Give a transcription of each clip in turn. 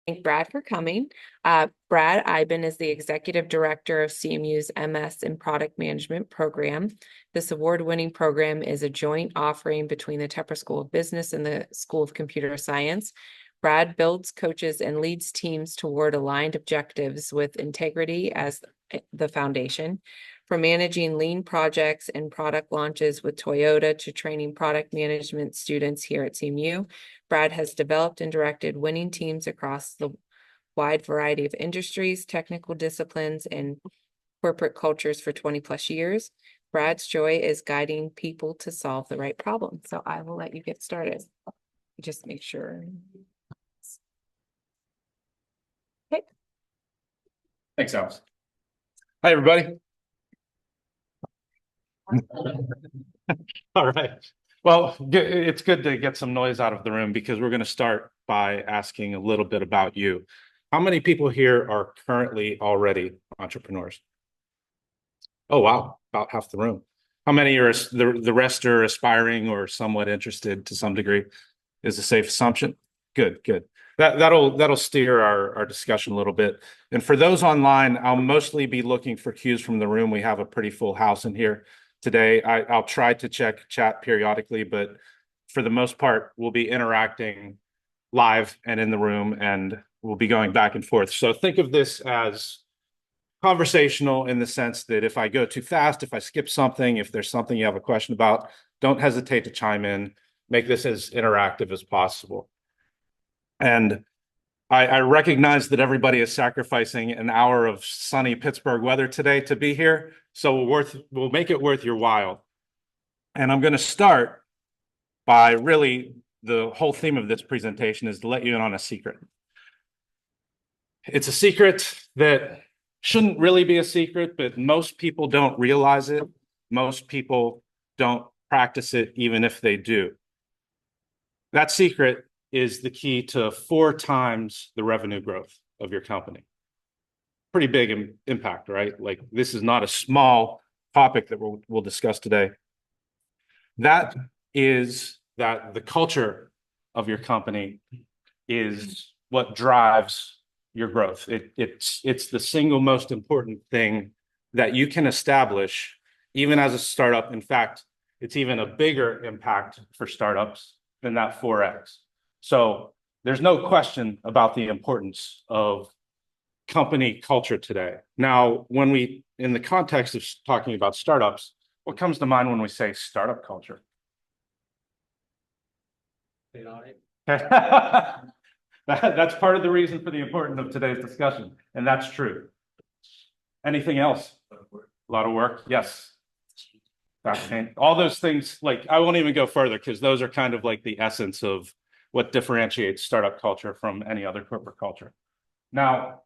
Thank Brad for coming. Brad Eiben is the Executive Director of CMU's MS in Product Management program. This award-winning program is a joint offering between the Tepper School of Business and the School of Computer Science. Brad builds, coaches, and leads teams toward aligned objectives with integrity as the foundation. From managing lean projects and product launches with Toyota to training product management students here at CMU, Brad has developed and directed winning teams across the wide variety of industries, technical disciplines, and corporate cultures for 20 plus years. Brad's joy is guiding people to solve the right problem. So I will let you get started. Just make sure. Okay. Thanks, Alex. Hi, everybody. All right. Well, it's good to get some noise out of the room because we're going to start by asking a little bit about you. How many people here are currently already entrepreneurs? Oh, wow. About half the room. How many are the rest are aspiring or somewhat interested to some degree? Is a safe assumption? Good, good. That'll steer our discussion a little bit. And for those online, I'll mostly be looking for cues from the room. We have a pretty full house in here today. I'll try to check chat periodically, but for the most part, we'll be interacting live and in the room, and we'll be going back and forth. So think of this as conversational in the sense that if I go too fast, if I skip something, if there's something you have a question about, don't hesitate to chime in. Make this as interactive as possible. And I recognize that everybody is sacrificing an hour of sunny Pittsburgh weather today to be here. So we'll make it worth your while. And I'm going to start by really the whole theme of this presentation is to let you in on a secret. It's a secret that shouldn't really be a secret, but most people don't realize it. Most people don't practice it, even if they do. That secret is the key to 4 times the revenue growth of your company. Pretty big impact, right? Like this is not a small topic that we'll discuss today. That is that the culture of your company is what drives your growth. It's the single most important thing that you can establish even as a startup. In fact, it's even a bigger impact for startups than that 4x. So there's no question about the importance of company culture today. Now, when we, in the context of talking about startups, what comes to mind when we say startup culture? That's part of the reason for the importance of today's discussion, and that's true. Anything else? A lot of work. Yes. All those things, like I won't even go further because those are kind of like the essence of what differentiates startup culture from any other corporate culture. Now,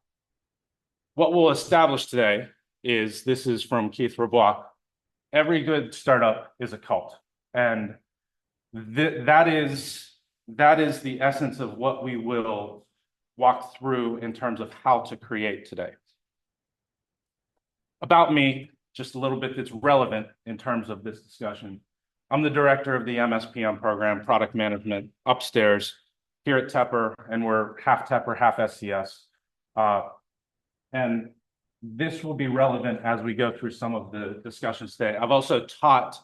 what we'll establish today is, this is from Keith Rabois, every good startup is a cult. And that is the essence of what we will walk through in terms of how to create today. About me, just a little bit that's relevant in terms of this discussion. I'm the director of the MSPM program, product management, upstairs here at Tepper, and we're half Tepper, half SCS. And this will be relevant as we go through some of the discussions today. I've also taught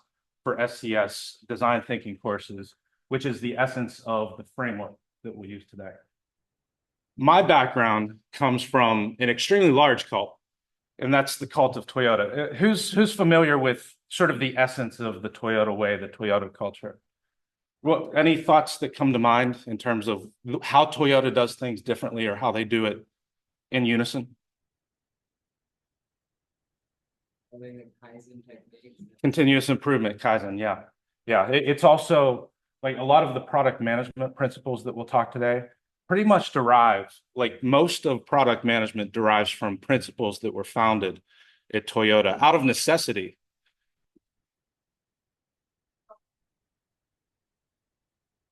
for SCS design thinking courses, which is the essence of the framework that we use today. My background comes from an extremely large cult, and that's the cult of Toyota. Who's familiar with sort of the essence of the Toyota way, the Toyota culture? Well, any thoughts that come to mind in terms of how Toyota does things differently or how they do it in unison? Continuous improvement, Kaizen, yeah. Yeah, it's also like a lot of the product management principles that we'll talk today pretty much derive, like most of product management derives from principles that were founded at Toyota out of necessity.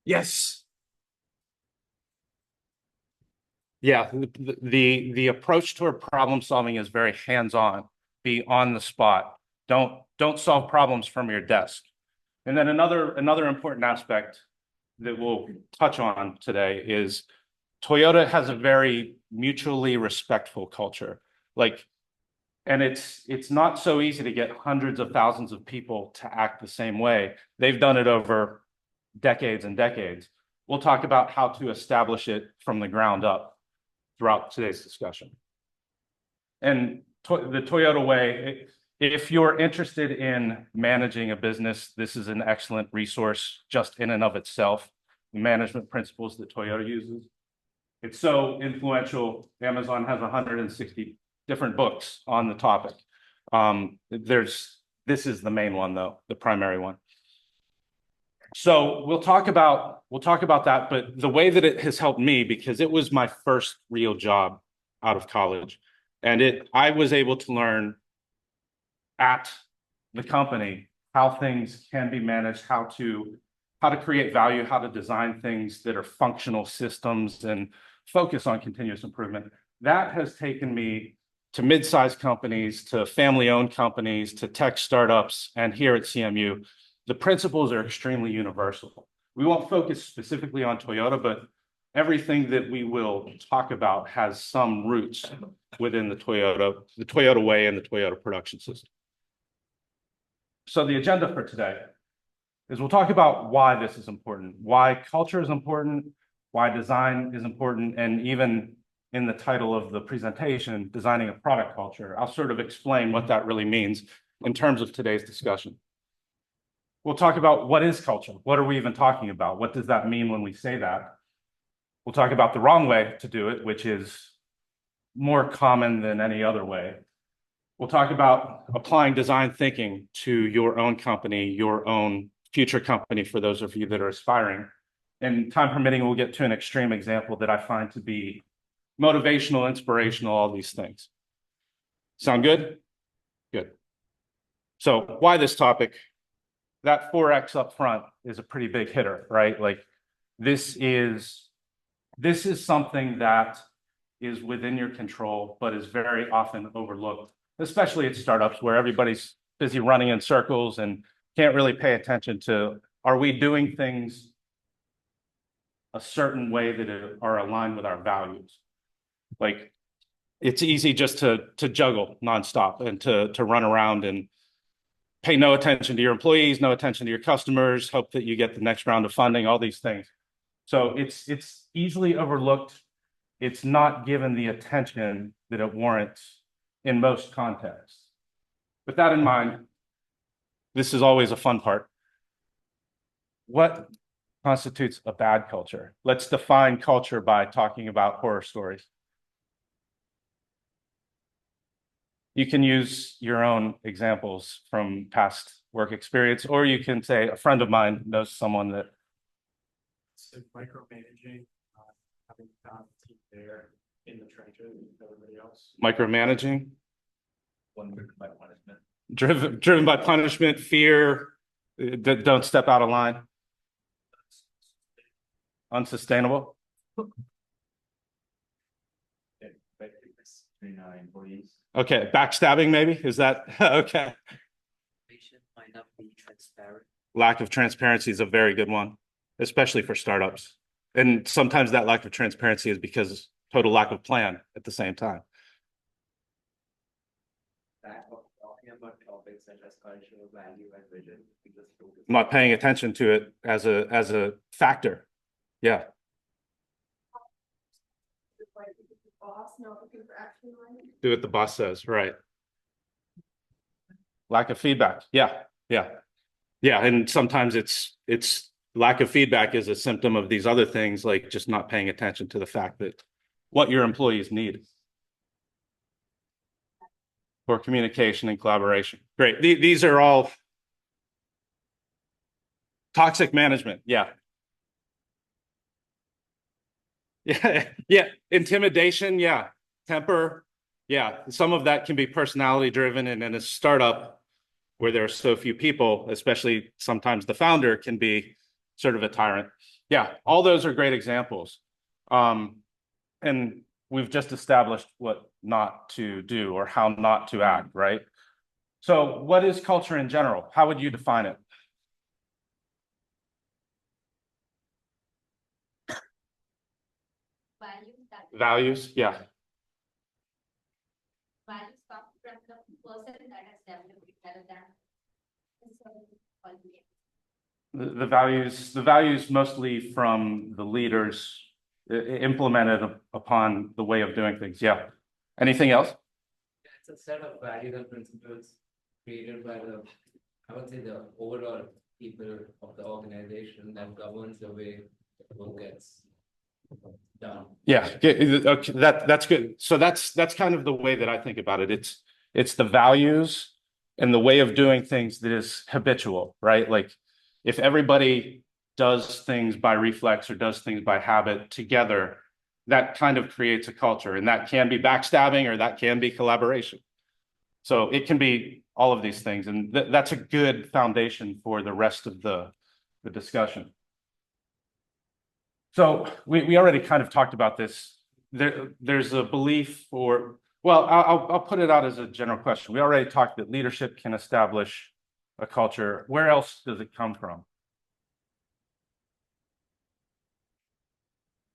Yes. Yeah, the approach toward problem solving is very hands-on. Be on the spot. Don't solve problems from your desk. And then another important aspect that we'll touch on today is Toyota has a very mutually respectful culture. Like, and it's not so easy to get hundreds of thousands of people to act the same way. They've done it over decades and decades. We'll talk about how to establish it from the ground up throughout today's discussion. And the Toyota way, if you're interested in managing a business, this is an excellent resource just in and of itself. The management principles that Toyota uses. It's so influential. Amazon has 160 different books on the topic. This is the main one though, the primary one. So we'll talk about that, but the way that it has helped me, because it was my first real job out of college, and I was able to learn at the company how things can be managed, how to create value, how to design things that are functional systems and focus on continuous improvement. That has taken me to mid-sized companies, to family-owned companies, to tech startups, and here at CMU, the principles are extremely universal. We won't focus specifically on Toyota, but everything that we will talk about has some roots within the Toyota way and the Toyota production system. So the agenda for today is we'll talk about why this is important, why culture is important, why design is important, and even in the title of the presentation, designing a product culture, I'll sort of explain what that really means in terms of today's discussion. We'll talk about what is culture? What are we even talking about? What does that mean when we say that? We'll talk about the wrong way to do it, which is more common than any other way. We'll talk about applying design thinking to your own company, your own future company, for those of you that are aspiring. And time permitting, we'll get to an extreme example that I find to be motivational, inspirational, all these things. Sound good? Good. So why this topic? That 4X up front is a pretty big hitter, right? Like this is something that is within your control, but is very often overlooked, especially at startups where everybody's busy running in circles and can't really pay attention to, are we doing things a certain way that are aligned with our values? Like it's easy just to juggle nonstop and to run around and pay no attention to your employees, no attention to your customers, hope that you get the next round of funding, all these things. So it's easily overlooked. It's not given the attention that it warrants in most contexts. With that in mind, this is always a fun part. What constitutes a bad culture? Let's define culture by talking about horror stories. You can use your own examples from past work experience, or you can say, a friend of mine knows someone that. So micromanaging, having found the team there in the trenches with everybody else. Micromanaging. One driven by punishment. Driven by punishment, fear, don't step out of line. Unsustainable. Employees. Okay, backstabbing maybe? Is that okay? Might not be transparent. Lack of transparency is a very good one, especially for startups. And sometimes that lack of transparency is because total lack of plan at the same time. Talking about topics such as culture, value, and vision. Not paying attention to it as a factor. Yeah. Do what the boss says, right? Lack of feedback. Yeah. And sometimes it's lack of feedback is a symptom of these other things, like just not paying attention to the fact that what your employees need for communication and collaboration. Great. These are all toxic management. Yeah. Intimidation. Yeah. Temper. Yeah. Some of that can be personality driven, and in a startup where there are so few people, especially sometimes the founder can be sort of a tyrant. Yeah. All those are great examples. And we've just established what not to do or how not to act, right? So what is culture in general? How would you define it? Values, yeah. Values come from the person that has developed it rather than The values mostly from the leaders implemented upon the way of doing things. Yeah. Anything else? It's a set of values and principles created by I would say the overall people of the organization that governs the way work gets done. Yeah, okay, that's good. So that's kind of the way that I think about it. It's the values and the way of doing things that is habitual, right? Like if everybody does things by reflex or does things by habit together, that kind of creates a culture, and that can be backstabbing or that can be collaboration. So it can be all of these things, and that's a good foundation for the rest of the discussion. So we already kind of talked about this. There's a belief, or well, I'll put it out as a general question. We already talked that leadership can establish a culture. Where else does it come from?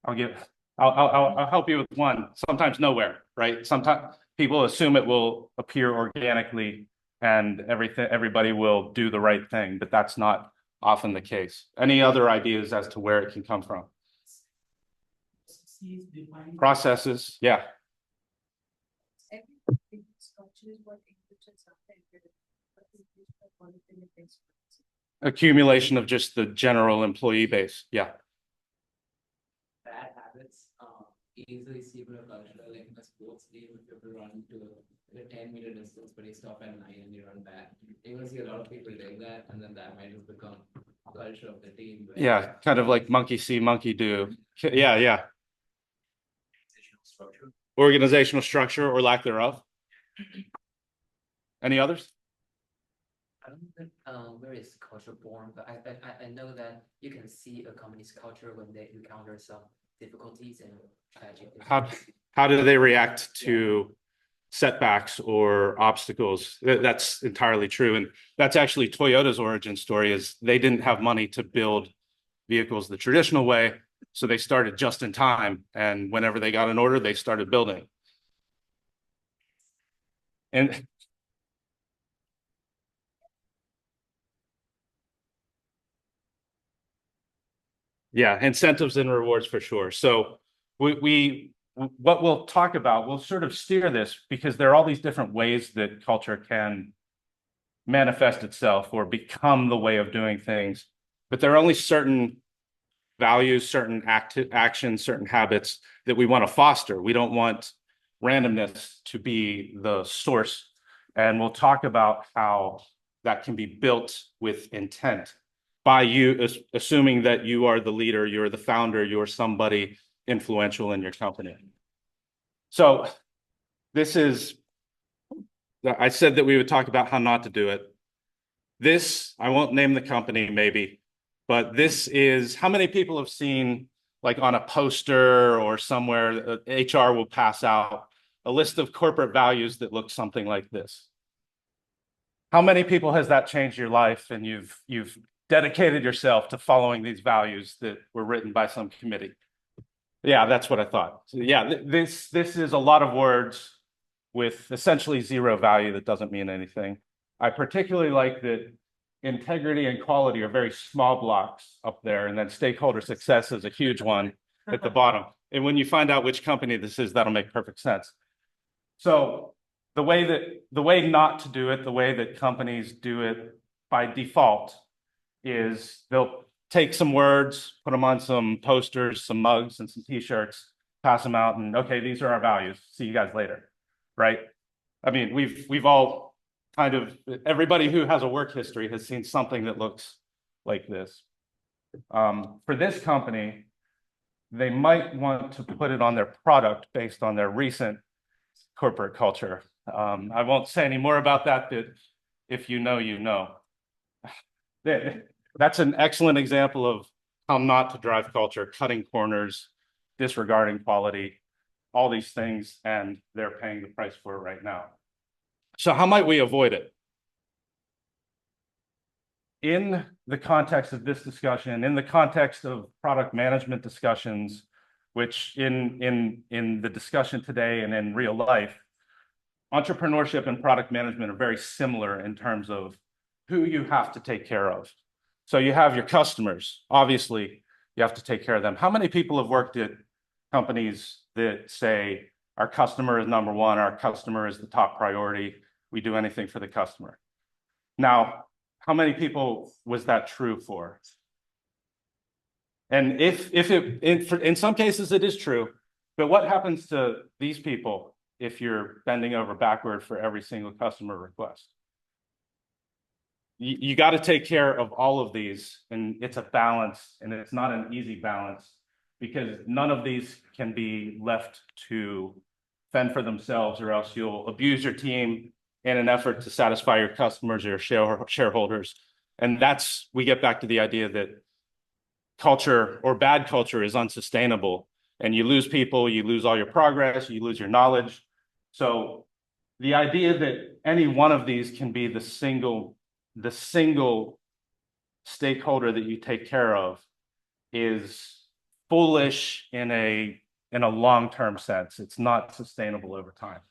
I'll help you with one. Sometimes nowhere, right? Sometimes people assume it will appear organically and everybody will do the right thing, but that's not often the case. Any other ideas as to where it can come from? Processes, yeah. Accumulation of just the general employee base, yeah. Bad habits, easily see in a culture like in a sports team, if you have to run to a 10-meter distance, but you stop at 9 and you run back. You're gonna see a lot of people doing that, and then that might just become a culture of the team. Yeah, kind of like monkey see, monkey do. Yeah. Organizational structure or lack thereof. Any others? I don't know where is culture born, but I know that you can see a company's culture when they encounter some difficulties and How do they react to setbacks or obstacles? That's entirely true, and that's actually Toyota's origin story. Is they didn't have money to build vehicles the traditional way, so they started just in time, and whenever they got an order, they started building. And yeah, incentives and rewards for sure. So what we'll talk about, we'll sort of steer this because there are all these different ways that culture can manifest itself or become the way of doing things, but there are only certain values, certain actions, certain habits that we want to foster. We don't want randomness to be the source. And we'll talk about how that can be built with intent by you assuming that you are the leader, you're the founder, you're somebody influential in your company. So this is, I said that we would talk about how not to do it. This, I won't name the company maybe, but this is, how many people have seen like on a poster or somewhere, HR will pass out a list of corporate values that look something like this? How many people has that changed your life and you've dedicated yourself to following these values that were written by some committee? Yeah, that's what I thought. So yeah, this is a lot of words with essentially zero value that doesn't mean anything. I particularly like that integrity and quality are very small blocks up there, and then stakeholder success is a huge one at the bottom. And when you find out which company this is, that'll make perfect sense. So the way not to do it, the way that companies do it by default is they'll take some words, put them on some posters, some mugs, and some t-shirts, pass them out, and okay, these are our values. See you guys later, right? I mean, we've all kind of, everybody who has a work history has seen something that looks like this. For this company, they might want to put it on their product based on their recent corporate culture. I won't say any more about that, but if you know, you know. That's an excellent example of how not to drive culture, cutting corners, disregarding quality, all these things, and they're paying the price for it right now. So how might we avoid it? In the context of this discussion, in the context of product management discussions, which in the discussion today and in real life, entrepreneurship and product management are very similar in terms of who you have to take care of. So you have your customers, obviously, you have to take care of them. How many people have worked at companies that say our customer is number one, our customer is the top priority, we do anything for the customer? Now, how many people was that true for? And in some cases it is true, but what happens to these people if you're bending over backward for every single customer request? You got to take care of all of these, and it's a balance, and it's not an easy balance because none of these can be left to fend for themselves, or else you'll abuse your team in an effort to satisfy your customers or your shareholders. And we get back to the idea that culture or bad culture is unsustainable, and you lose people, you lose all your progress, you lose your knowledge. So the idea that any one of these can be the single stakeholder that you take care of is foolish in a long-term sense. It's not sustainable over time.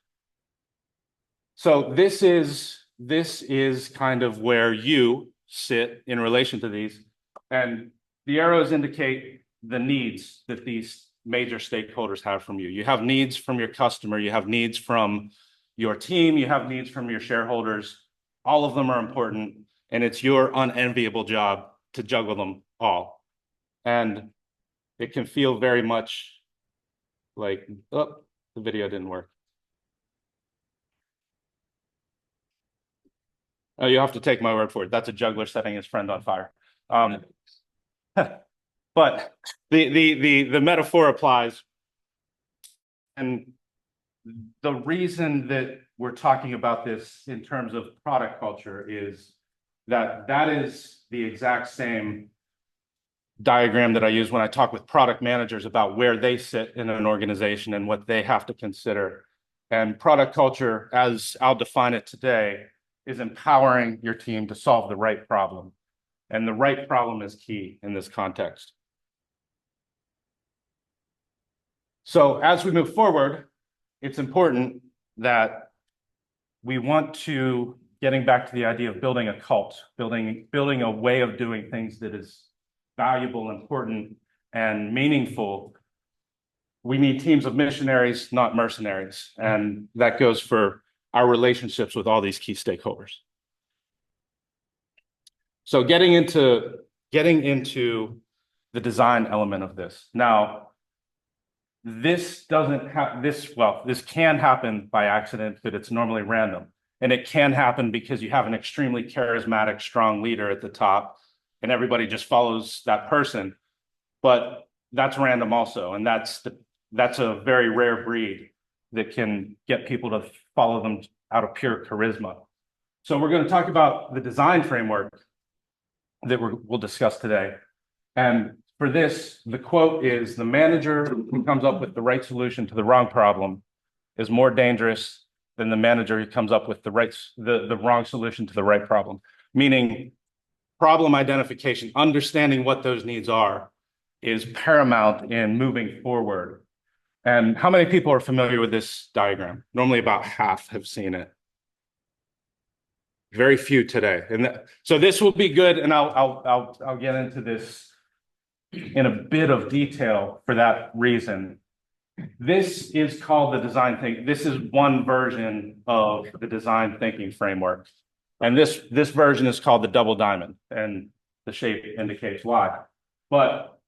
So this is kind of where you sit in relation to these, and the arrows indicate the needs that these major stakeholders have from you. You have needs from your customer, you have needs from your team, you have needs from your shareholders. All of them are important, and it's your unenviable job to juggle them all. And it can feel very much like, oh, the video didn't work. Oh, you have to take my word for it. That's a juggler setting his friend on fire. But the metaphor applies. And the reason that we're talking about this in terms of product culture is that is the exact same diagram that I use when I talk with product managers about where they sit in an organization and what they have to consider. And product culture, as I'll define it today, is empowering your team to solve the right problem. And the right problem is key in this context. So as we move forward, it's important that we want to, getting back to the idea of building a cult, building a way of doing things that is valuable, important, and meaningful. We need teams of missionaries, not mercenaries. And that goes for our relationships with all these key stakeholders. So getting into the design element of this. Now, this can happen by accident, but it's normally random. And it can happen because you have an extremely charismatic, strong leader at the top, and everybody just follows that person. But that's random also, and that's a very rare breed that can get people to follow them out of pure charisma. So we're going to talk about the design framework that we'll discuss today. And for this, the quote is, "The manager who comes up with the right solution to the wrong problem is more dangerous than the manager who comes up with the wrong solution to the right problem." Meaning problem identification, understanding what those needs are, is paramount in moving forward. And how many people are familiar with this diagram? Normally about half have seen it. Very few today. And so this will be good, and I'll get into this in a bit of detail for that reason. This is called the design thinking. This is one version of the design thinking framework. And this version is called the double diamond, and the shape indicates why. But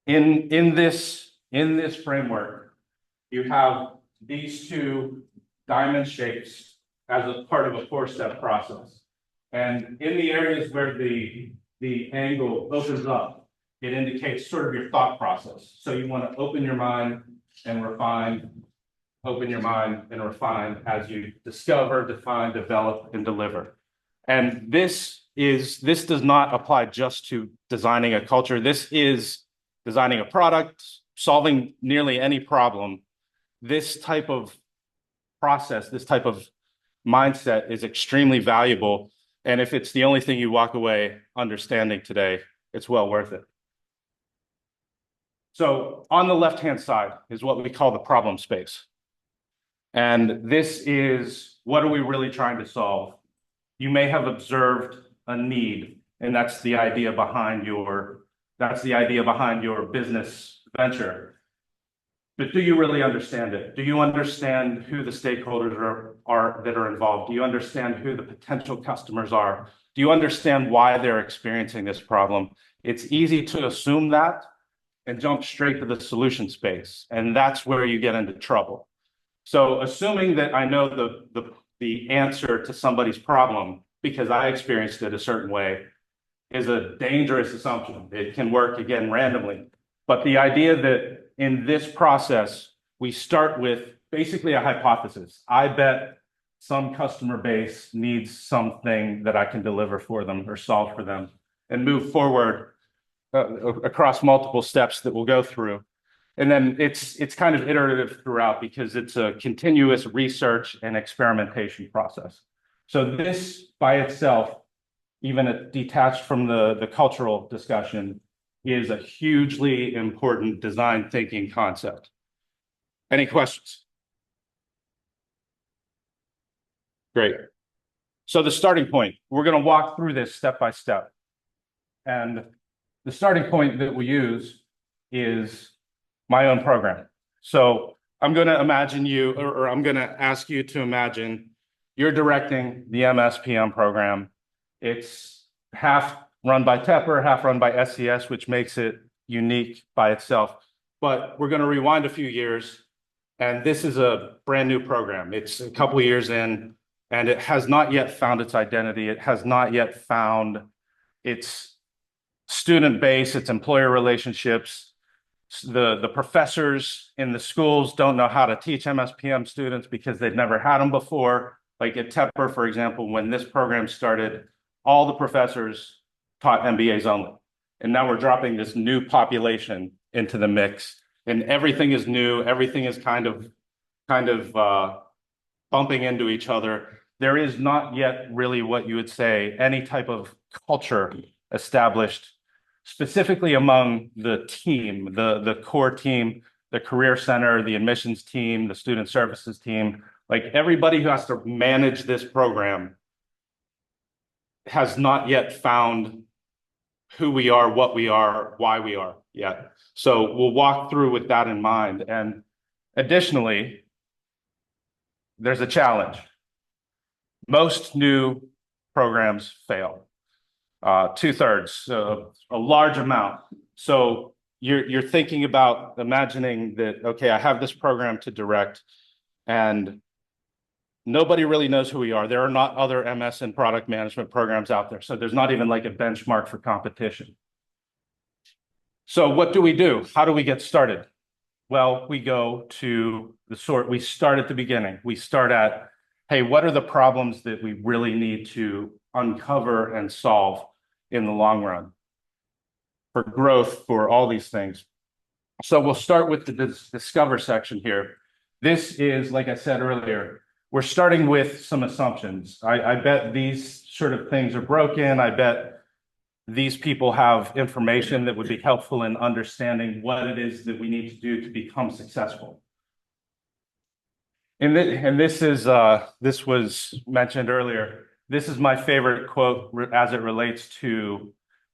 in this framework, you have these two diamond shapes as a part of a 4-step process. And in the areas where the angle opens up, it indicates sort of your thought process. So you want to open your mind and refine, open your mind and refine as you discover, define, develop, and deliver. And this does not apply just to designing a culture. This is designing a product, solving nearly any problem. This type of process, this type of mindset is extremely valuable. And if it's the only thing you walk away understanding today, it's well worth it. So on the left-hand side is what we call the problem space. And this is, what are we really trying to solve? You may have observed a need, and that's the idea behind your business venture. But do you really understand it? Do you understand who the stakeholders are that are involved? Do you understand who the potential customers are? Do you understand why they're experiencing this problem? It's easy to assume that and jump straight to the solution space, and that's where you get into trouble. So assuming that I know the answer to somebody's problem because I experienced it a certain way is a dangerous assumption. It can work, again, randomly. But the idea that in this process, we start with basically a hypothesis. I bet some customer base needs something that I can deliver for them or solve for them, and move forward across multiple steps that we'll go through. And then it's kind of iterative throughout because it's a continuous research and experimentation process. So this by itself, even detached from the cultural discussion, is a hugely important design thinking concept. Any questions? Great. So the starting point, we're going to walk through this step by step. And the starting point that we use is my own program. So I'm going to imagine you, or I'm going to ask you to imagine you're directing the MSPM program. It's half run by Tepper, half run by SCS, which makes it unique by itself. But we're going to rewind a few years, and this is a brand new program. It's a couple of years in, and it has not yet found its identity. It has not yet found its student base, its employer relationships. The professors in the schools don't know how to teach MSPM students because they've never had them before. Like at Tepper, for example, when this program started, all the professors taught MBAs only. And now we're dropping this new population into the mix, and everything is new. Everything is kind of bumping into each other. There is not yet really what you would say any type of culture established specifically among the team, the core team, the career center, the admissions team, the student services team. Like everybody who has to manage this program has not yet found who we are, what we are, why we are yet. So we'll walk through with that in mind. And additionally, there's a challenge. Most new programs fail. 2/3, a large amount. So you're thinking about imagining that, okay, I have this program to direct and nobody really knows who we are. There are not other MS and product management programs out there. So there's not even like a benchmark for competition. So what do? How do we get started? Well, we go to we start at the beginning. We start at, hey, what are the problems that we really need to uncover and solve in the long run for growth, for all these things? So we'll start with the discover section here. This is, like I said earlier, we're starting with some assumptions. I bet these sort of things are broken. I bet these people have information that would be helpful in understanding what it is that we need to do to become successful. And this was mentioned earlier. This is my favorite quote as it relates to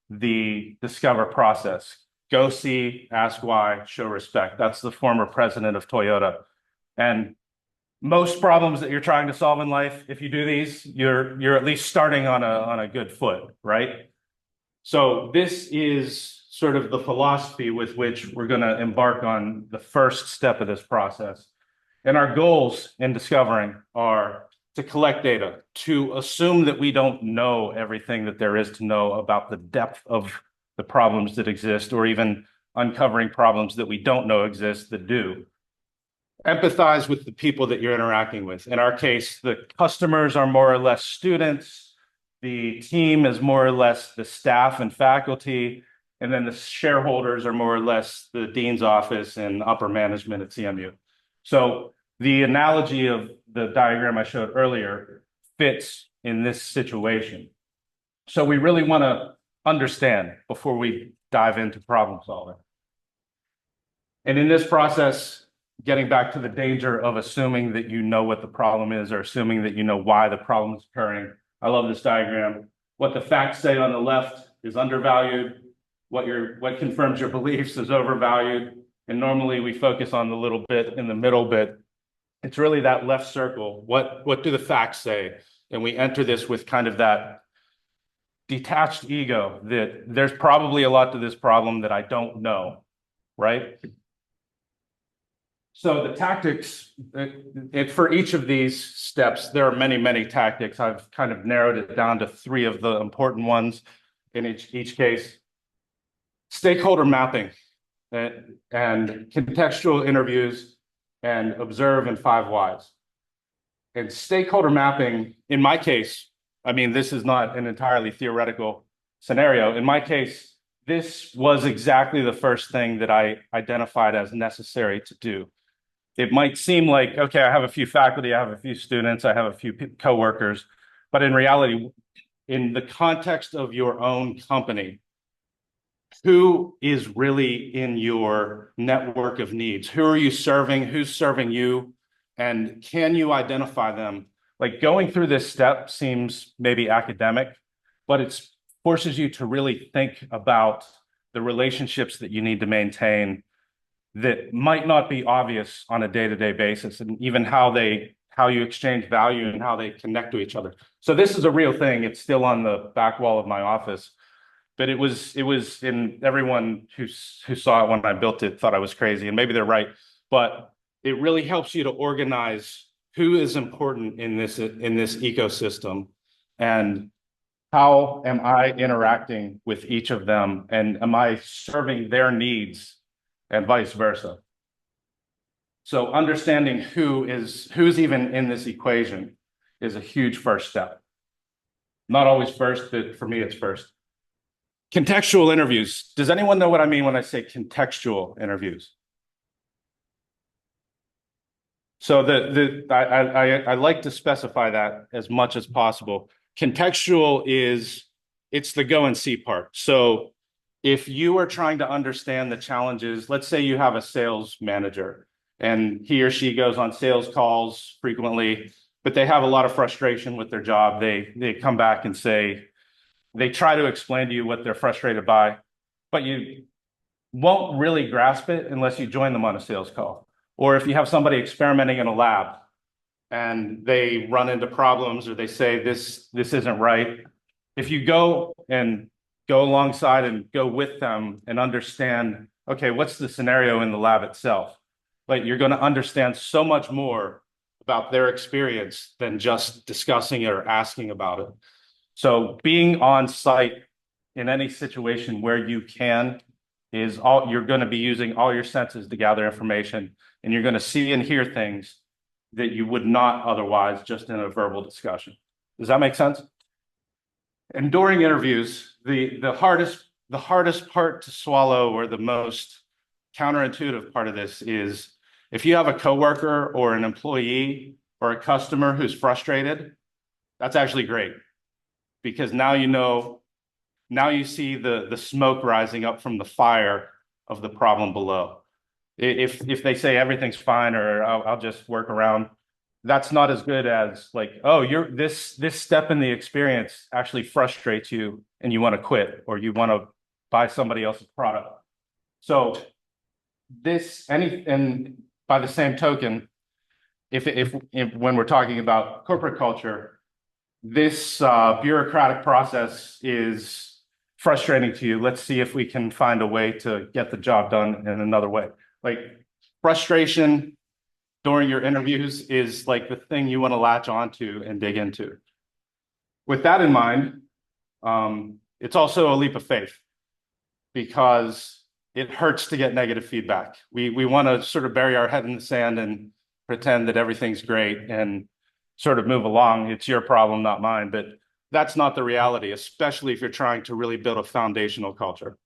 the discover process. Go see, ask why, show respect. That's the former president of Toyota. And most problems that you're trying to solve in life, if you do these, you're at least starting on a good foot, right? So this is sort of the philosophy with which we're going to embark on the first step of this process. And our goals in discovering are to collect data, to assume that we don't know everything that there is to know about the depth of the problems that exist, or even uncovering problems that we don't know exist that do. Empathize with the people that you're interacting with. In our case, the customers are more or less students. The team is more or less the staff and faculty. And then the shareholders are more or less the dean's office and upper management at CMU. So the analogy of the diagram I showed earlier fits in this situation. So we really want to understand before we dive into problem solving. And in this process, getting back to the danger of assuming that you know what the problem is or assuming that you know why the problem is occurring. I love this diagram. What the facts say on the left is undervalued. What confirms your beliefs is overvalued. And normally we focus on the little bit in the middle bit. It's really that left circle. What do the facts say? And we enter this with kind of that detached ego that there's probably a lot to this problem that I don't know, right? So the tactics, for each of these steps, there are many, many tactics. I've kind of narrowed it down to 3 of the important ones in each case. Stakeholder mapping and contextual interviews and observe and 5 whys. And stakeholder mapping, in my case, I mean, this is not an entirely theoretical scenario. In my case, this was exactly the first thing that I identified as necessary to do. It might seem like, okay, I have a few faculty, I have a few students, I have a few coworkers, but in reality, in the context of your own company, who is really in your network of needs? Who are you serving? Who's serving you? And can you identify them? Like going through this step seems maybe academic, but it forces you to really think about the relationships that you need to maintain that might not be obvious on a day-to-day basis, and even how you exchange value and how they connect to each other. So this is a real thing. It's still on the back wall of my office, but it was in everyone who saw it when I built it thought I was crazy, and maybe they're right, but it really helps you to organize who is important in this ecosystem and how am I interacting with each of them, and am I serving their needs and vice versa. So understanding who's even in this equation is a huge first step. Not always first, but for me, it's first. Contextual interviews. Does anyone know what I mean when I say contextual interviews? So I like to specify that as much as possible. Contextual it's the go and see part. So if you are trying to understand the challenges, let's say you have a sales manager and he or she goes on sales calls frequently, but they have a lot of frustration with their job. They come back and say, they try to explain to you what they're frustrated by, but you won't really grasp it unless you join them on a sales call. Or if you have somebody experimenting in a lab and they run into problems or they say this isn't right, if you go alongside and go with them and understand, okay, what's the scenario in the lab itself? Like you're going to understand so much more about their experience than just discussing it or asking about it. So being on site in any situation where you can you're going to be using all your senses to gather information, and you're going to see and hear things that you would not otherwise just in a verbal discussion. Does that make sense? And during interviews, the hardest part to swallow, or the most counterintuitive part of this, is if you have a coworker or an employee or a customer who's frustrated, that's actually great, because now you see the smoke rising up from the fire of the problem below. If they say everything's fine or I'll just work around, that's not as good as like, oh, this step in the experience actually frustrates you and you want to quit or you want to buy somebody else's product. So and by the same token, if when we're talking about corporate culture, this bureaucratic process is frustrating to you. Let's see if we can find a way to get the job done in another way. Like frustration during your interviews is like the thing you want to latch onto and dig into. With that in mind, it's also a leap of faith, because it hurts to get negative feedback. We want to sort of bury our head in the sand and pretend that everything's great and sort of move along. It's your problem, not mine. But that's not the reality, especially if you're trying to really build a foundational culture.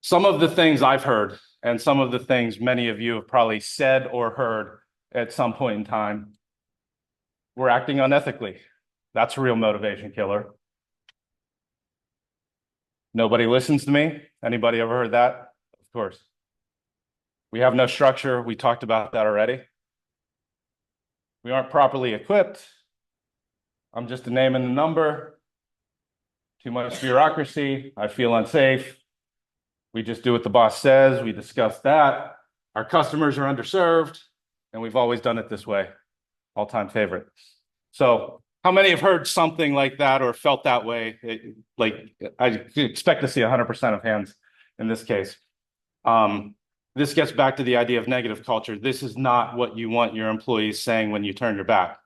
Some of the things I've heard, and some of the things many of you have probably said or heard at some point in time, we're acting unethically. That's a real motivation killer. Nobody listens to me. Anybody ever heard that? Of course. We have no structure. We talked about that already. We aren't properly equipped. I'm just a name and a number. Too much bureaucracy. I feel unsafe. We just do what the boss says. We discuss that. Our customers are underserved, and we've always done it this way. All-time favorite. So how many have heard something like that or felt that way? I expect to see 100% of hands in this case. This gets back to the idea of negative culture. This is not what you want your employees saying when you turn your back.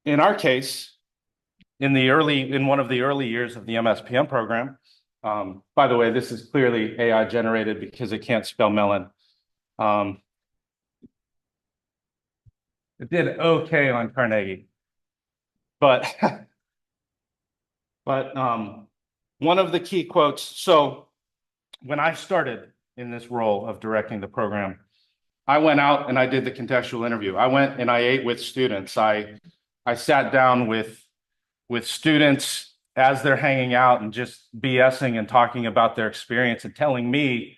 In our case, in one of the early years of the MSPM program, by the way, this is clearly AI generated because it can't spell Mellon. It did okay on Carnegie, but one of the key quotes. So when I started in this role of directing the program, I went out and I did the contextual interview. I went and I ate with students. I sat down with students as they're hanging out and just BSing and talking about their experience and telling me,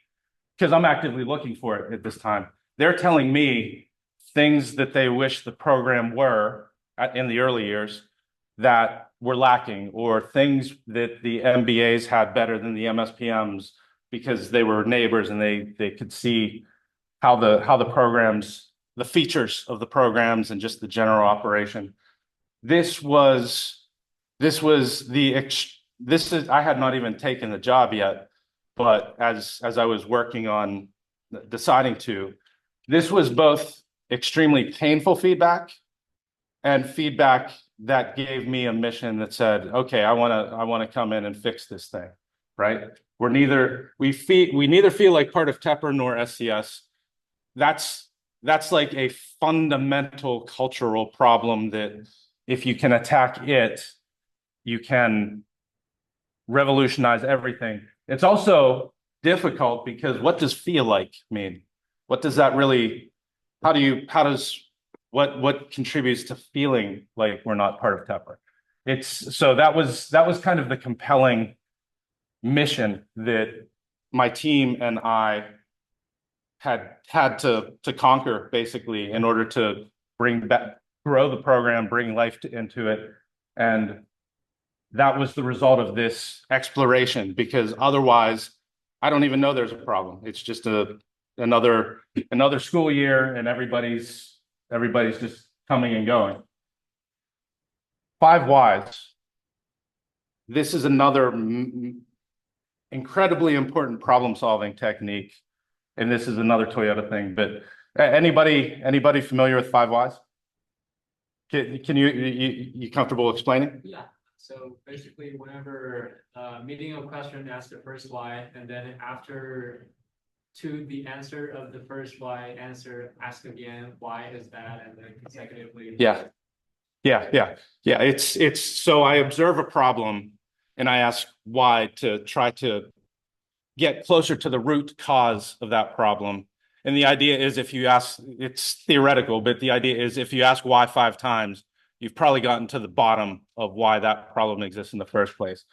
because I'm actively looking for it at this time, they're telling me things that they wish the program were in the early years that were lacking, or things that the MBAs had better than the MSPMs because they were neighbors and they could see how the programs, the features of the programs and just the general operation. I had not even taken the job yet, but as I was working on deciding to, this was both extremely painful feedback and feedback that gave me a mission that said, okay, I want to come in and fix this thing, right? We neither feel like part of Tepper nor SCS. That's like a fundamental cultural problem that if you can attack it, you can revolutionize everything. It's also difficult because what does feel like mean? What does that really, what contributes to feeling like we're not part of Tepper? So that was kind of the compelling mission that my team and I had to conquer, basically, in order to grow the program, bring life into it. And that was the result of this exploration, because otherwise I don't even know there's a problem. It's just another school year and everybody's just coming and going. 5 whys. This is another incredibly important problem-solving technique. And this is another Toyota thing, but anybody familiar with 5 whys? Can you comfortable explaining? Yeah. So basically, whenever meeting a question, ask the first why, and then after to the answer of the first why, ask again, why is that, and then consecutively. Yeah. It's so I observe a problem and I ask why to try to get closer to the root cause of that problem. And the idea is, if you ask, it's theoretical, but the idea is if you ask why 5 times, you've probably gotten to the bottom of why that problem exists in the first place.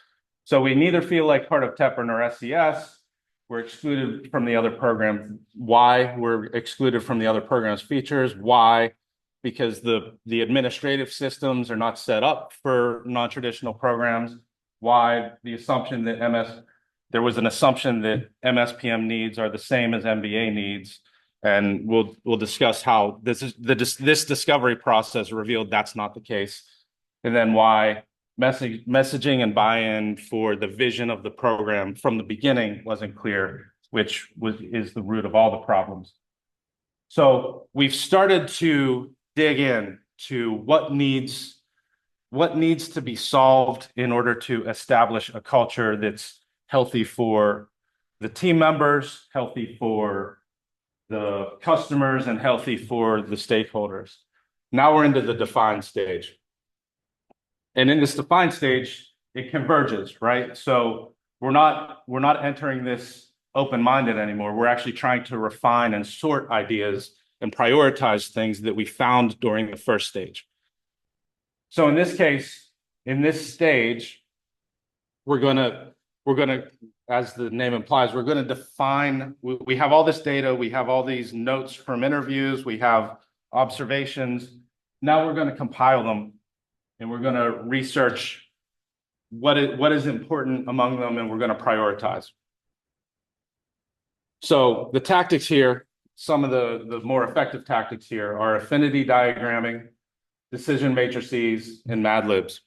So we neither feel like part of Tepper nor SCS. We're excluded from the other program. Why? We're excluded from the other program's features. Why? Because the administrative systems are not set up for non-traditional programs. Why? The assumption that there was an assumption that MSPM needs are the same as MBA needs. And we'll discuss how this discovery process revealed that's not the case. And then why messaging and buy-in for the vision of the program from the beginning wasn't clear, which is the root of all the problems. So we've started to dig in to what needs to be solved in order to establish a culture that's healthy for the team members, healthy for the customers, and healthy for the stakeholders. Now we're into the define stage. And in this define stage, it converges, right? So we're not entering this open-minded anymore. We're actually trying to refine and sort ideas and prioritize things that we found during the first stage. So in this case, in this stage, we're gonna as the name implies, we're going to define, we have all this data, we have all these notes from interviews, we have observations. Now we're going to compile them and we're going to research what is important among them, and we're going to prioritize. So the tactics here, some of the more effective tactics here are affinity diagramming, decision matrices, and Mad Libs.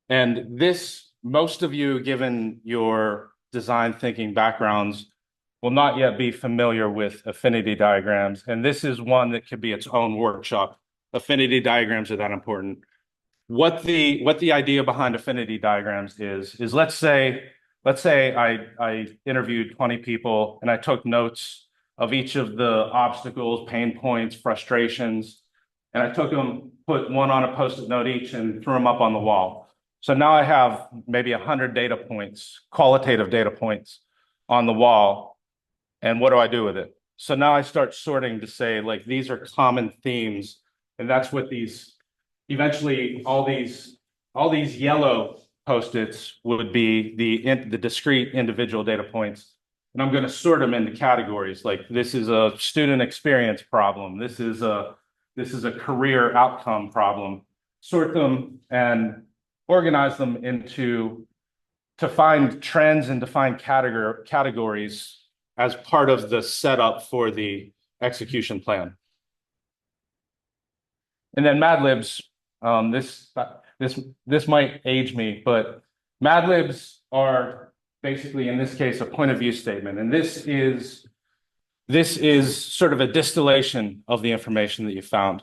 And this, most of you, given your design thinking backgrounds, will not yet be familiar with affinity diagrams. And this is one that could be its own workshop. Affinity diagrams are that important. What the idea behind affinity diagrams is let's say I interviewed 20 people and I took notes of each of the obstacles, pain points, frustrations, and I took them, put one on a Post-it note each and threw them up on the wall. So now I have maybe 100 data points, qualitative data points on the wall. And what do I do with it? So now I start sorting to say, like, these are common themes. And that's what these, eventually all these yellow Post-its would be the discrete individual data points. And I'm going to sort them into categories. Like, this is a student experience problem. This is a career outcome problem. Sort them and organize them to find trends and define categories as part of the setup for the execution plan. And then Mad Libs, this might age me, but Mad Libs are basically, in this case, a point of view statement. And this is sort of a distillation of the information that you found.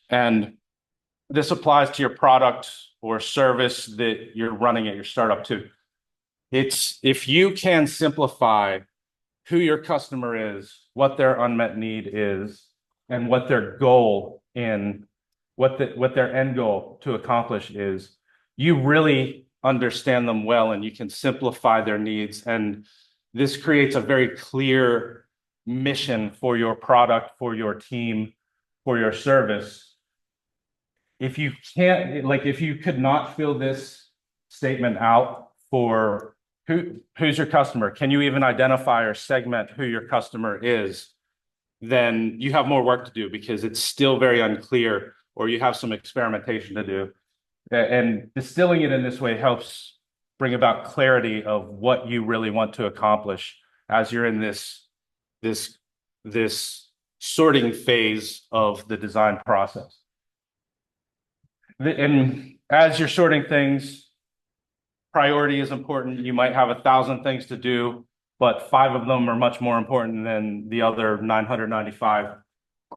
And this applies to your product or service that you're running at your startup too. It's, if you can simplify who your customer is, what their unmet need is, and what their goal what their end goal to accomplish is, you really understand them well and you can simplify their needs. And this creates a very clear mission for your product, for your team, for your service. If you can't, like, if you could not fill this statement out for who's your customer, can you even identify or segment who your customer is, then you have more work to do because it's still very unclear, or you have some experimentation to do. And distilling it in this way helps bring about clarity of what you really want to accomplish as you're in this sorting phase of the design process. And as you're sorting things, priority is important. You might have 1,000 things to do, but 5 of them are much more important than the other 995.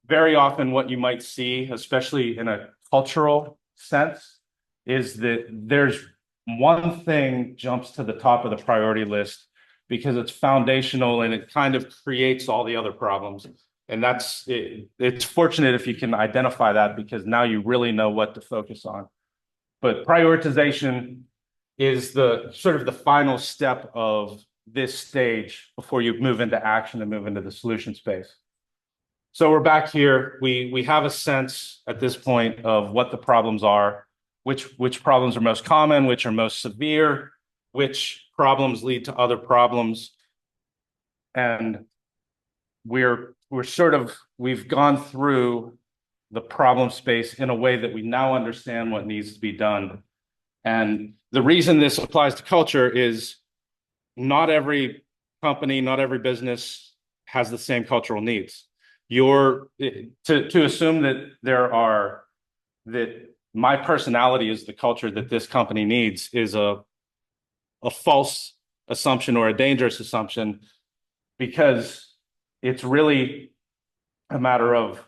Very often what you might see, especially in a cultural sense, is that there's one thing jumps to the top of the priority list because it's foundational and it kind of creates all the other problems. And that's it. It's fortunate if you can identify that, because now you really know what to focus on. But prioritization is the sort of the final step of this stage before you move into action and move into the solution space. So we're back here. We have a sense at this point of what the problems are, which problems are most common, which are most severe, which problems lead to other problems. And we've gone through the problem space in a way that we now understand what needs to be done. And the reason this applies to culture is not every company, not every business has the same cultural needs. To assume that my personality is the culture that this company needs is a false assumption or a dangerous assumption, because it's really a matter of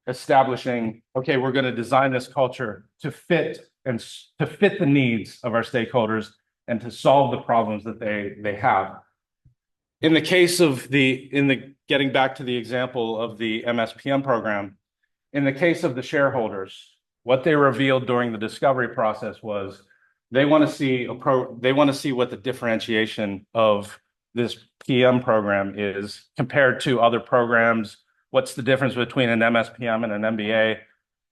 establishing, okay, we're going to design this culture to fit the needs of our stakeholders and to solve the problems that they have. In the case of getting back to the example of the MSPM program, in the case of the shareholders, what they revealed during the discovery process was they want to see what the differentiation of this PM program is compared to other programs. What's the difference between an MSPM and an MBA?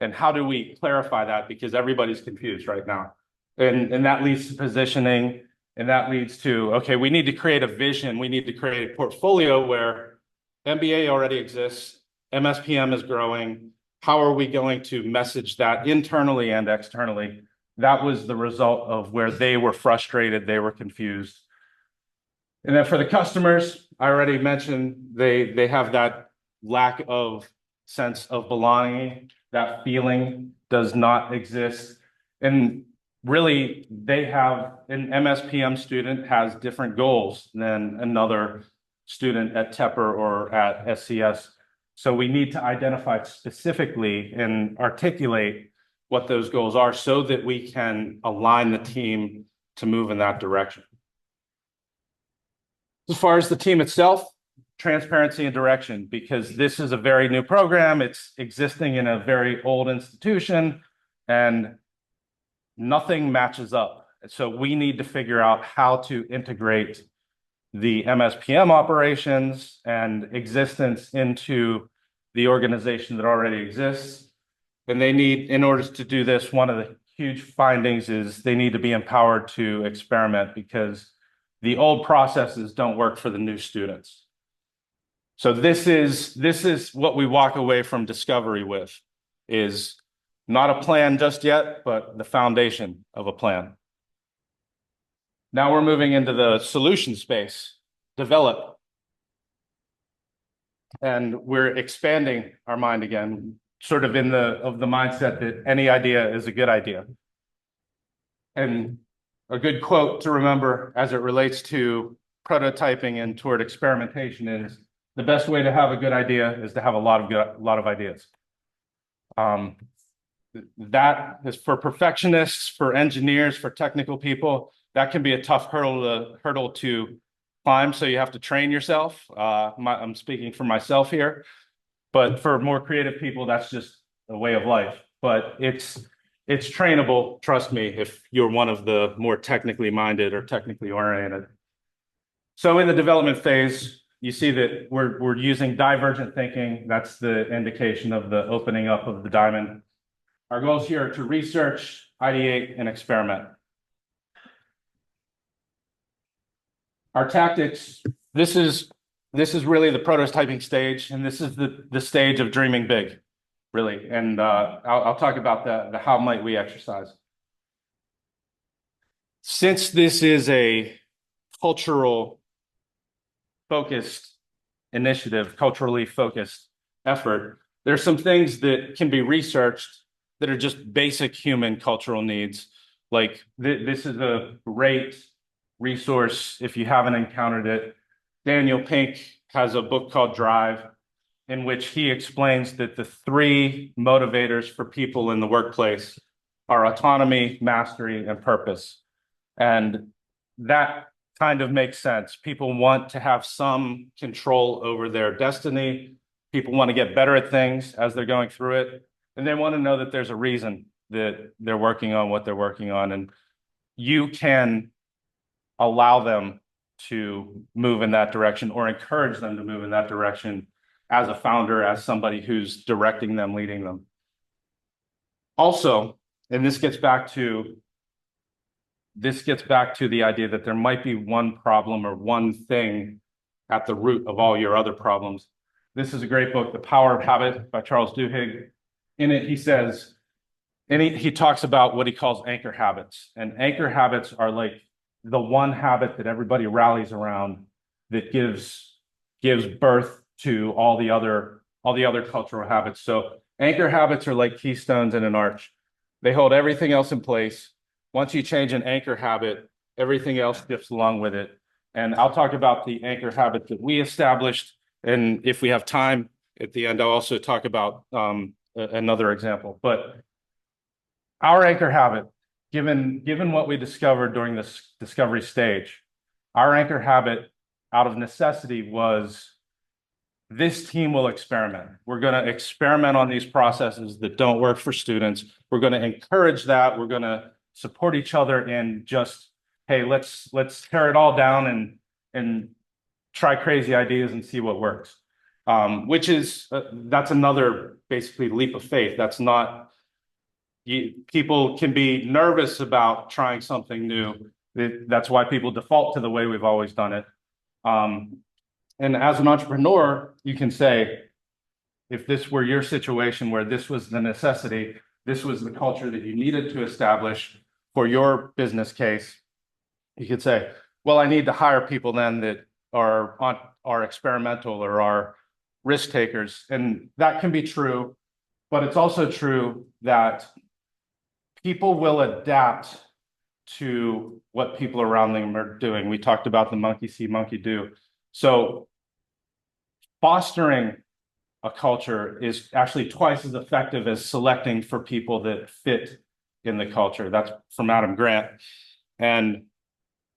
And how do we clarify that? Because everybody's confused right now. And that leads to positioning. And that leads to, okay, we need to create a vision. We need to create a portfolio where MBA already exists, MSPM is growing. How are we going to message that internally and externally? That was the result of where they were frustrated, they were confused. And then for the customers, I already mentioned they have that lack of sense of belonging. That feeling does not exist. And really, they have an MSPM student has different goals than another student at Tepper or at SCS. So we need to identify specifically and articulate what those goals are so that we can align the team to move in that direction. As far as the team itself, transparency and direction, because this is a very new program. It's existing in a very old institution and nothing matches up. So we need to figure out how to integrate the MSPM operations and existence into the organization that already exists. And they need, in order to do this, one of the huge findings is they need to be empowered to experiment because the old processes don't work for the new students. So this is what we walk away from discovery with, is not a plan just yet, but the foundation of a plan. Now we're moving into the solution space, develop. And we're expanding our mind again, sort of in the mindset that any idea is a good idea. And a good quote to remember as it relates to prototyping and toward experimentation is the best way to have a good idea is to have a lot of ideas. That is for perfectionists, for engineers, for technical people. That can be a tough hurdle to climb. So you have to train yourself. I'm speaking for myself here, but for more creative people, that's just a way of life. But it's trainable. Trust me, if you're one of the more technically minded or technically oriented. So in the development phase, you see that we're using divergent thinking. That's the indication of the opening up of the diamond. Our goals here are to research, ideate, and experiment. Our tactics, this is really the prototyping stage, and this is the stage of dreaming big, really. And I'll talk about the how might we exercise. Since this is a cultural focused initiative, culturally focused effort, there's some things that can be researched that are just basic human cultural needs. Like this is a great resource if you haven't encountered it. Daniel Pink has a book called Drive, in which he explains that the 3 motivators for people in the workplace are autonomy, mastery, and purpose. And that kind of makes sense. People want to have some control over their destiny. People want to get better at things as they're going through it. And they want to know that there's a reason that they're working on what they're working on. And you can allow them to move in that direction or encourage them to move in that direction as a founder, as somebody who's directing them, leading them. Also, and this gets back to the idea that there might be one problem or one thing at the root of all your other problems. This is a great book, The Power of Habit by Charles Duhigg. In it, he says, and he talks about what he calls anchor habits. And anchor habits are like the one habit that everybody rallies around that gives birth to all the other cultural habits. So anchor habits are like keystones in an arch. They hold everything else in place. Once you change an anchor habit, everything else dips along with it. And I'll talk about the anchor habit that we established. And if we have time at the end, I'll also talk about another example. But our anchor habit, given what we discovered during this discovery stage, our anchor habit out of necessity was this team will experiment. We're going to experiment on these processes that don't work for students. We're going to encourage that. We're going to support each other in just, hey, let's tear it all down and try crazy ideas and see what works. Which is that's another basically leap of faith. That's not, people can be nervous about trying something new, That's why people default to the way we've always done it. And as an entrepreneur, you can say, if this were your situation where this was the necessity, this was the culture that you needed to establish for your business case, you could say, well, I need to hire people then that are experimental or are risk takers. And that can be true, but it's also true that people will adapt to what people around them are doing. We talked about the monkey see, monkey do. So fostering a culture is actually twice as effective as selecting for people that fit in the culture. That's from Adam Grant. And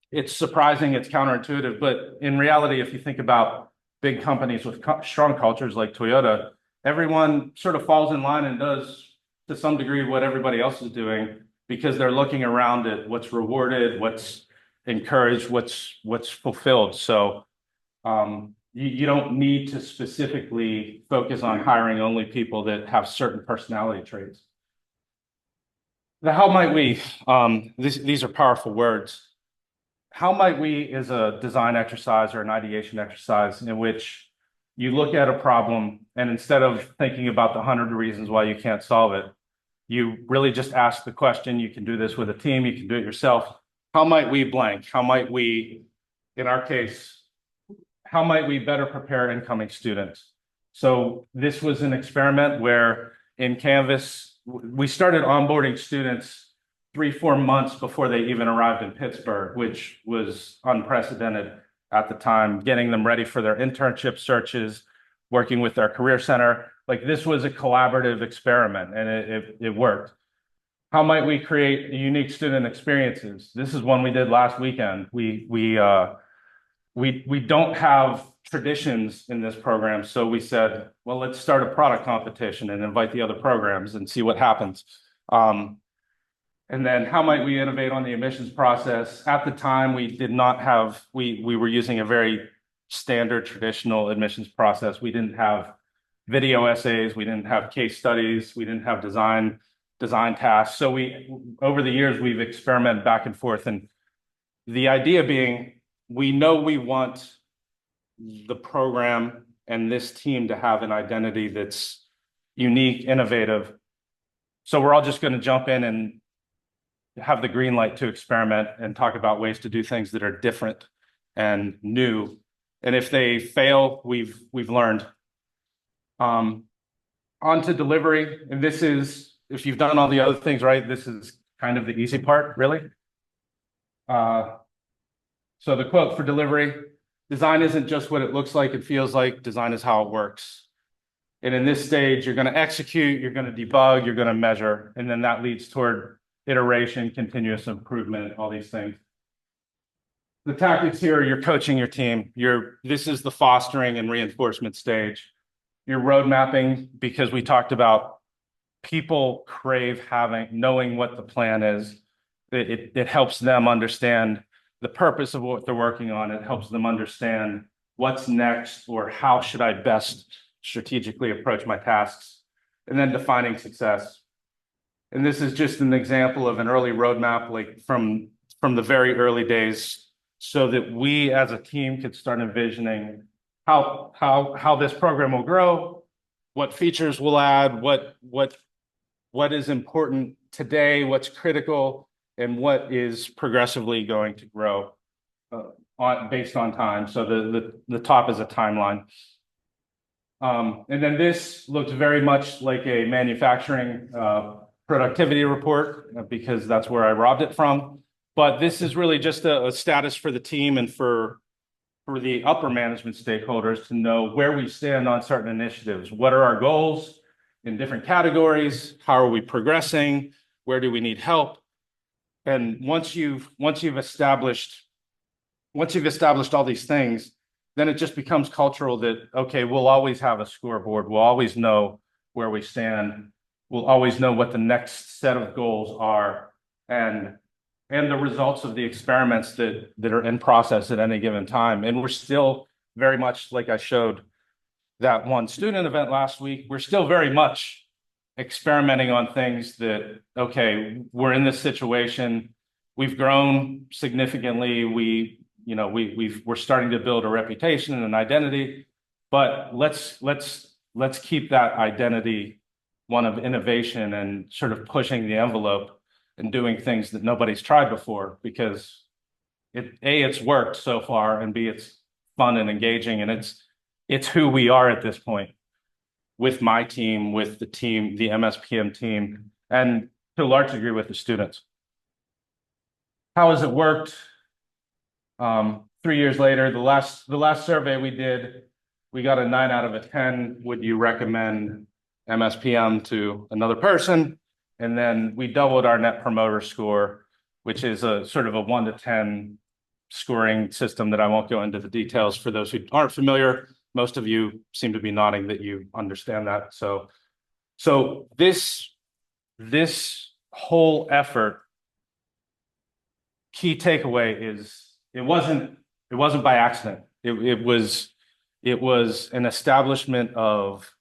it's surprising, it's counterintuitive, but in reality, if you think about big companies with strong cultures like Toyota, everyone sort of falls in line and does to some degree what everybody else is doing because they're looking around at what's rewarded, what's encouraged, what's fulfilled. So you don't need to specifically focus on hiring only people that have certain personality traits. Now, how might we, these are powerful words. How might we is a design exercise or an ideation exercise in which you look at a problem and instead of thinking about the 100 reasons why you can't solve it, you really just ask the question. You can do this with a team, you can do it yourself. How might we blank? How might we, in our case, how might we better prepare incoming students? So this was an experiment where in Canvas, we started onboarding students 3-4 months before they even arrived in Pittsburgh, which was unprecedented at the time, getting them ready for their internship searches, working with our career center. Like this was a collaborative experiment and it worked. How might we create unique student experiences? This is one we did last weekend. We don't have traditions in this program. So we said, well, let's start a product competition and invite the other programs and see what happens. And then how might we innovate on the admissions process? At the time, we did not have, we were using a very standard traditional admissions process. We didn't have video essays. We didn't have case studies. We didn't have design tasks. So over the years, we've experimented back and forth. And the idea being, we know we want the program and this team to have an identity that's unique, innovative. So we're all just going to jump in and have the green light to experiment and talk about ways to do things that are different and new. And if they fail, we've learned. On to delivery. And this is, if you've done all the other things right, this is kind of the easy part, really. So the quote for delivery, design isn't just what it looks like and feels like, design is how it works. And in this stage, you're going to execute, you're going to debug, you're going to measure, and then that leads toward iteration, continuous improvement, all these things. The tactics here, you're coaching your team. This is the fostering and reinforcement stage. You're road mapping, because we talked about people crave knowing what the plan is. It helps them understand the purpose of what they're working on. It helps them understand what's next or how should I best strategically approach my tasks. And then defining success. And this is just an example of an early roadmap, like from the very early days, so that we as a team could start envisioning how this program will grow, what features we'll add, what is important today, what's critical, and what is progressively going to grow based on time. So the top is a timeline. And then this looks very much like a manufacturing productivity report, because that's where I robbed it from. But this is really just a status for the team and for the upper management stakeholders to know where we stand on certain initiatives. What are our goals in different categories? How are we progressing? Where do we need help? And once you've established all these things, then it just becomes cultural that, okay, we'll always have a scoreboard. We'll always know where we stand. We'll always know what the next set of goals are and the results of the experiments that are in process at any given time. And we're still very much, like I showed that one student event last week, we're still very much experimenting on things that, okay, we're in this situation. we've grown significantly. We're starting to build a reputation and an identity, but let's keep that identity one of innovation and sort of pushing the envelope and doing things that nobody's tried before, because it's worked so far, and B, it's fun and engaging, and it's who we are at this point with my team, with the team, the MSPM team, and to a large degree with the students. How has it worked? 3 years later, the last survey we did, we got a 9 out of 10. Would you recommend MSPM to another person? And then we doubled our net promoter score, which is a sort of a 1 to 10 scoring system that I won't go into the details for those who aren't familiar. Most of you seem to be nodding that you understand that. So this whole effort, key takeaway is it wasn't by accident. It was an establishment of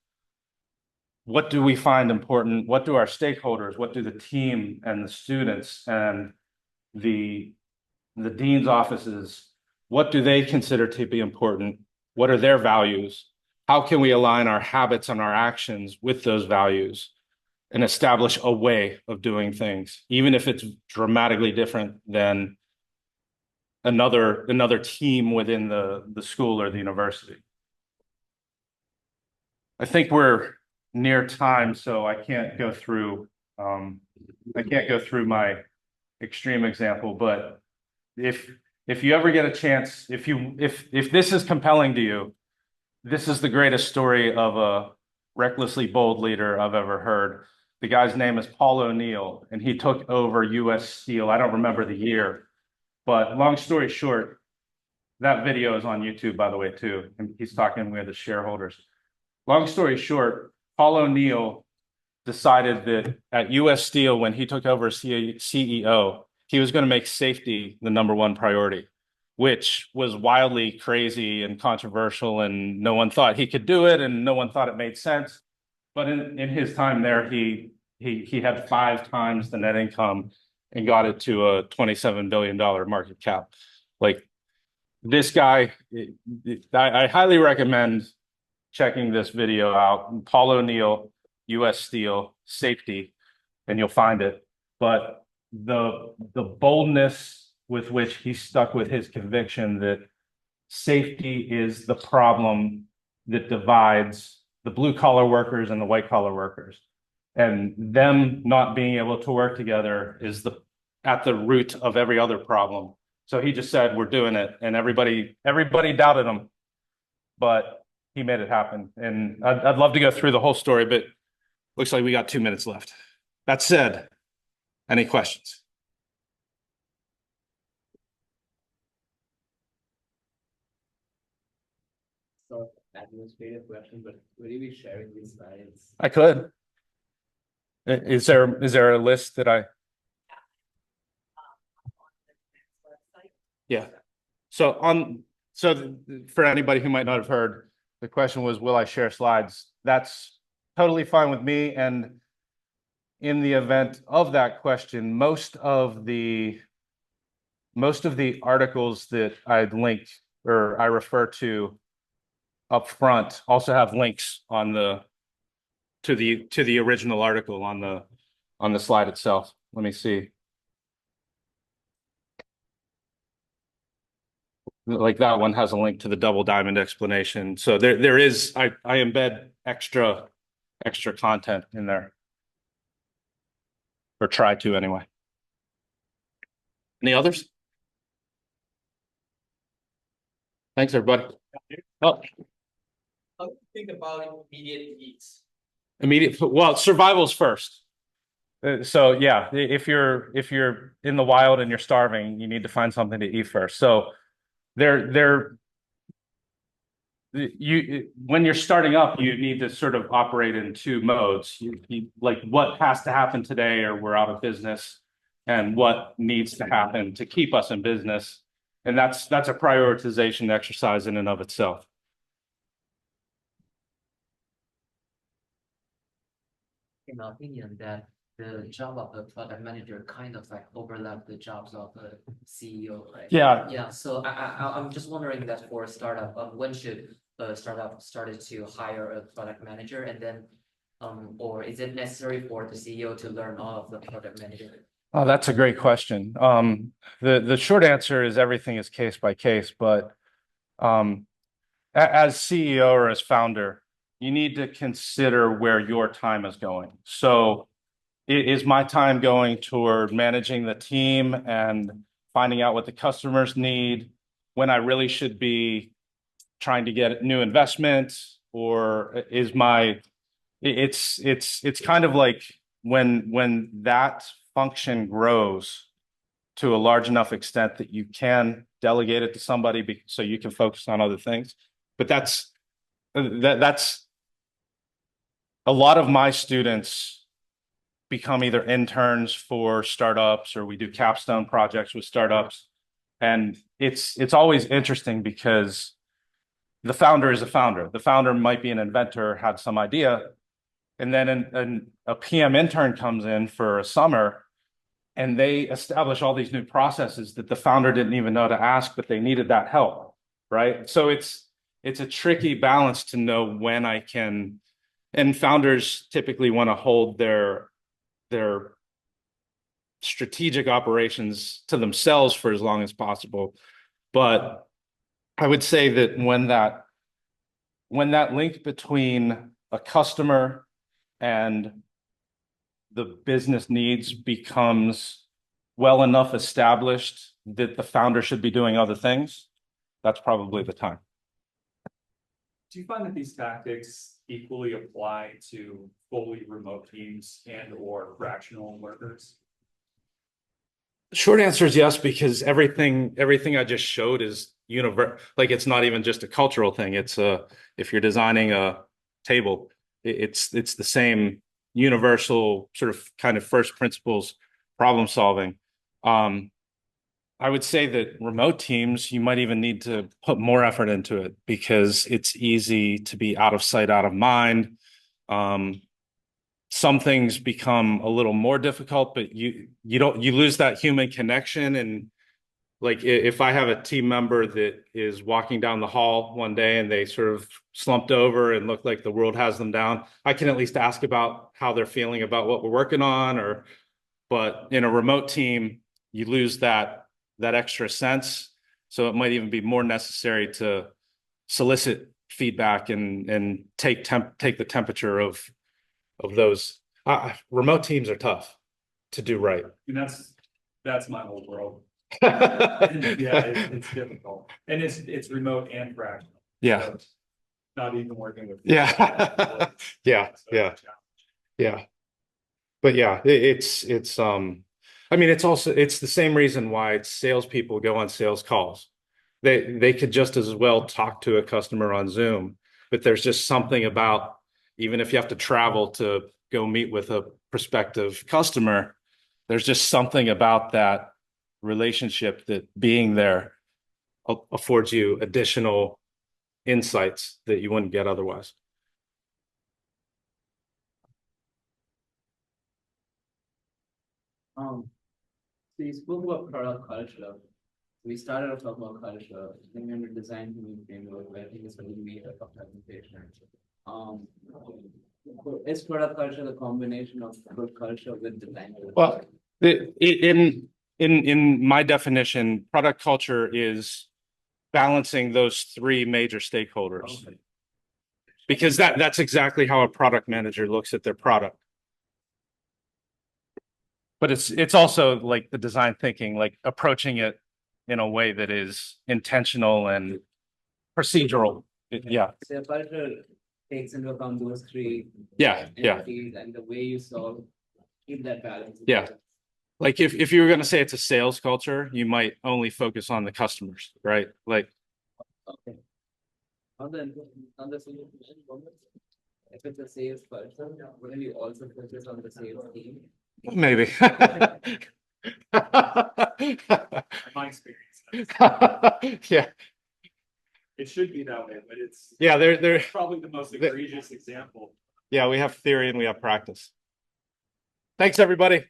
what do we find important, what do our stakeholders, what do the team and the students and the dean's offices, what do they consider to be important? What are their values? How can we align our habits and our actions with those values and establish a way of doing things, even if it's dramatically different than another team within the school or the university? I think we're near time, so I can't go through my extreme example, but if you ever get a chance, if this is compelling to you, this is the greatest story of a recklessly bold leader I've ever heard. The guy's name is Paul O'Neill, and he took over US Steel. I don't remember the year, but long story short, that video is on YouTube, by the way, too. And he's talking with the shareholders. Long story short, Paul O'Neill decided that at US Steel, when he took over as CEO, he was going to make safety the #1 priority, which was wildly crazy and controversial, and no one thought he could do it, and no one thought it made sense. But in his time there, he had 5 times the net income and got it to a $27 billion market cap. Like, this guy, I highly recommend checking this video out. Paul O'Neill, US Steel, safety, and you'll find it. But the boldness with which he stuck with his conviction that safety is the problem that divides the blue collar workers and the white collar workers, and them not being able to work together is at the root of every other problem. So he just said, we're doing it, and everybody doubted him, but he made it happen. And I'd love to go through the whole story, but looks like we got 2 minutes left. That said, any questions? So administrative question, but will you be sharing these slides? I could. Is there a list that I? Yeah. So for anybody who might not have heard, the question was, will I share slides? That's totally fine with me. And in the event of that question, most of the articles that I'd linked or I refer to up front also have links on to the original article on the slide itself. Let me see. Like that one has a link to the double diamond explanation. So there is, I embed extra content in there, or try to anyway. Any others? Thanks, everybody. Oh, How do you think about immediate needs? well, survival's first. So yeah, if you're in the wild and you're starving, you need to find something to eat first. So when you're starting up, you need to sort of operate in 2 modes. You like what has to happen today or we're out of business, and what needs to happen to keep us in business. And that's a prioritization exercise in and of itself. In my opinion, that the job of the product manager kind of like overlap the jobs of the CEO, right? Yeah, Yeah, so I'm just wondering that for a startup, when should a startup started to hire a product manager and then, or is it necessary for the CEO to learn all of the product manager? oh, that's a great question. The short answer is everything is case by case, but as CEO or as founder, you need to consider where your time is going. So is my time going toward managing the team and finding out what the customers need when I really should be trying to get new investment? Or is my it's kind of like when that function grows to a large enough extent that you can delegate it to somebody so you can focus on other things. But that's a lot of my students become either interns for startups or we do capstone projects with startups. And it's always interesting because the founder is a founder. The founder might be an inventor, had some idea, and then a PM intern comes in for a summer and they establish all these new processes that the founder didn't even know to ask, but they needed that help, right? So it's a tricky balance to know when I can, and founders typically want to hold their strategic operations to themselves for as long as possible. But I would say that when that link between a customer and the business needs becomes well enough established that the founder should be doing other things, that's probably the time. Do you find that these tactics equally apply to fully remote teams and or fractional workers? Short answer is yes, because everything I just showed is universal. Like it's not even just a cultural thing. It's if you're designing a table, it's the same universal sort of kind of first principles problem solving. I would say that remote teams, you might even need to put more effort into it because it's easy to be out of sight, out of mind. Some things become a little more difficult, but you lose that human connection. And like if I have a team member that is walking down the hall one day and they sort of slumped over and look like the world has them down, I can at least ask about how they're feeling about what we're working on. But in a remote team, you lose that extra sense. So it might even be more necessary to solicit feedback and take the temperature of those. Remote teams are tough to do right. And that's my whole world. Yeah, it's difficult. And it's remote and fractional. Yeah. So not even working with. Yeah. Yeah. But yeah, I mean, it's the same reason why salespeople go on sales calls. They could just as well talk to a customer on Zoom, but there's just something about, even if you have to travel to go meet with a prospective customer, there's just something about that relationship that being there affords you additional insights that you wouldn't get otherwise. So you spoke about product culture. We started off talking about culture, then we went to design thinking framework, where I think it's going to be a presentation. Is product culture the combination of good culture with design? Well, in my definition, product culture is balancing those three major stakeholders. Okay. Because that's exactly how a product manager looks at their product. But it's also like the design thinking, like approaching it in a way that is intentional and procedural. Yeah. So culture takes into account those three Yeah. entities and the way you keep that balance. Yeah. Like if you were going to say it's a sales culture, you might only focus on the customers, right? Like, Okay. On the sales moment, if it's a sales culture, wouldn't you also focus on the sales team? maybe. In my experience, Yeah. it should be that way, but it's. Yeah, they're probably the most egregious example. yeah, we have theory and we have practice. Thanks, everybody.